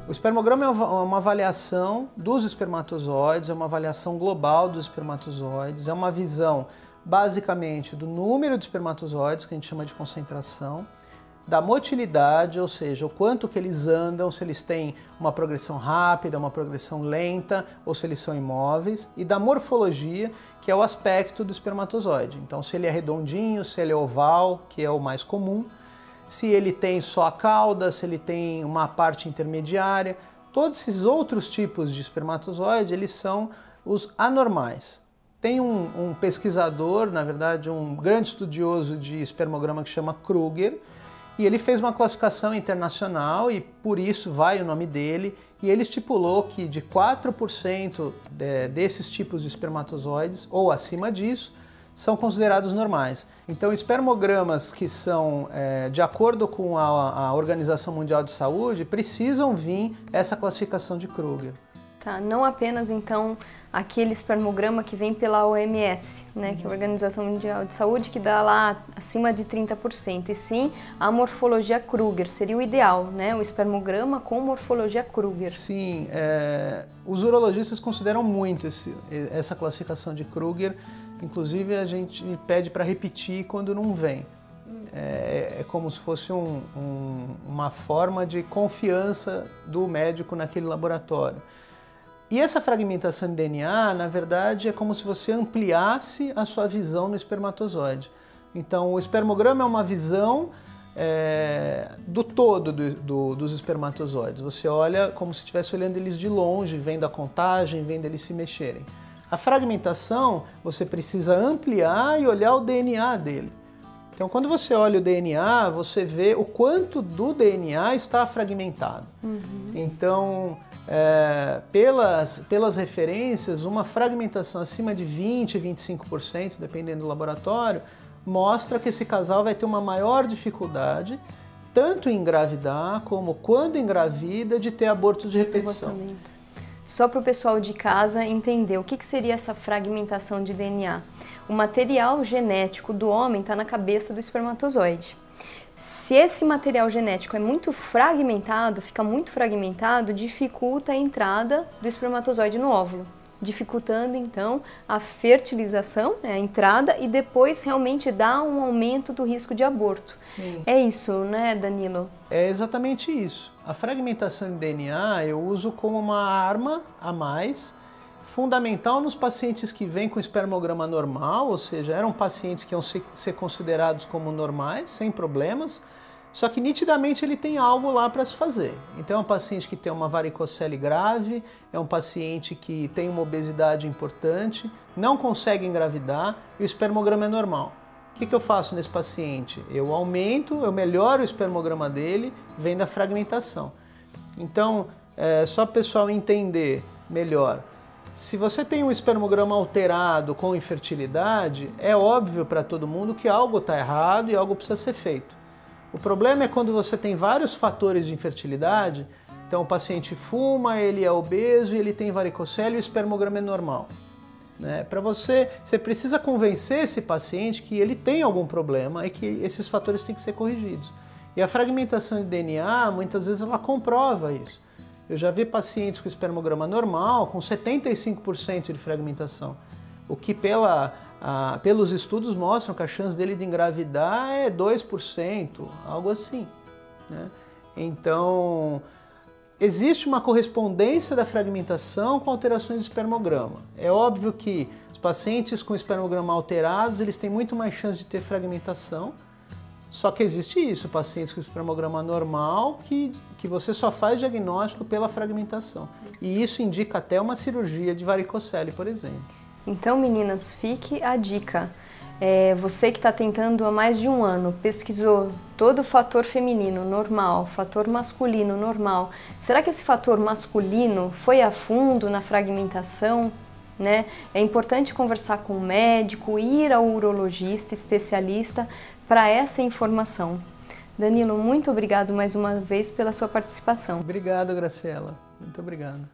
O espermograma é uma avaliação dos espermatozoides, é uma avaliação global dos espermatozoides, é uma visão basicamente do número de espermatozoides, que a gente chama de concentração, da motilidade, ou seja, o quanto que eles andam, se eles têm uma progressão rápida, uma progressão lenta, ou se eles são imóveis, e da morfologia, que é o aspecto do espermatozoide. Então, se ele é redondinho, se ele é oval, que é o mais comum, se ele tem só a cauda, se ele tem uma parte intermediária, todos esses outros tipos de espermatozoide, eles são os anormais. Tem um pesquisador, na verdade, um grande estudioso de espermograma que chama Kruger, e ele fez uma classificação internacional e por isso vai o nome dele, e ele estipulou que de 4% desses tipos de espermatozoides, ou acima disso, são considerados normais. Então, espermogramas que são de acordo com a Organização Mundial de Saúde precisam vir essa classificação de Kruger. Tá, não apenas então aquele espermograma que vem pela OMS, né, que é a Organização Mundial de Saúde, que dá lá acima de 30%, e sim a morfologia Kruger, seria o ideal, né, o espermograma com morfologia Kruger. Sim, os urologistas consideram muito essa classificação de Kruger, inclusive a gente pede para repetir quando não vem. É como se fosse uma forma de confiança do médico naquele laboratório. E essa fragmentação de DNA, na verdade, é como se você ampliasse a sua visão no espermatozoide. Então, o espermograma é uma visão do todo dos espermatozoides. Você olha como se estivesse olhando eles de longe, vendo a contagem, vendo eles se mexerem. A fragmentação, você precisa ampliar e olhar o DNA dele. Então, quando você olha o DNA, você vê o quanto do DNA está fragmentado. Então, pelas referências, uma fragmentação acima de 20% e 25%, dependendo do laboratório, mostra que esse casal vai ter uma maior dificuldade, tanto em engravidar, como quando engravida, de ter abortos de repetição. Só para o pessoal de casa entender, o que seria essa fragmentação de DNA? O material genético do homem está na cabeça do espermatozoide. Se esse material genético é muito fragmentado, fica muito fragmentado, dificulta a entrada do espermatozoide no óvulo, dificultando então a fertilização, a entrada, e depois realmente dá um aumento do risco de aborto. Sim. É isso, né, Danilo? É exatamente isso. A fragmentação de DNA eu uso como uma arma a mais, fundamental nos pacientes que vêm com espermograma normal, ou seja, eram pacientes que iam ser considerados como normais, sem problemas, só que nitidamente ele tem algo lá para se fazer. Então é um paciente que tem uma varicocele grave, é um paciente que tem uma obesidade importante, não consegue engravidar e o espermograma é normal. O que eu faço nesse paciente? Eu melhoro o espermograma dele, vendo a fragmentação. Então, só para o pessoal entender melhor, se você tem um espermograma alterado com infertilidade, é óbvio para todo mundo que algo está errado e algo precisa ser feito. O problema é quando você tem vários fatores de infertilidade, então o paciente fuma, ele é obeso e ele tem varicocele e o espermograma é normal. Você precisa convencer esse paciente que ele tem algum problema e que esses fatores têm que ser corrigidos. E a fragmentação de DNA, muitas vezes, ela comprova isso. Eu já vi pacientes com espermograma normal, com 75% de fragmentação, o que pelos estudos mostram que a chance dele de engravidar é 2%, algo assim. Então, existe uma correspondência da fragmentação com alterações de espermograma. É óbvio que os pacientes com espermograma alterados, eles têm muito mais chance de ter fragmentação, só que existe isso, pacientes com espermograma normal, que você só faz diagnóstico pela fragmentação. E isso indica até uma cirurgia de varicocele, por exemplo. Então, meninas, fique a dica. Você que está tentando há mais de um ano, pesquisou todo o fator feminino normal, fator masculino normal. Será que esse fator masculino foi a fundo na fragmentação? É importante conversar com o médico, ir ao urologista especialista para essa informação. Danilo, muito obrigado mais uma vez pela sua participação. Obrigado, Graciela. Muito obrigado.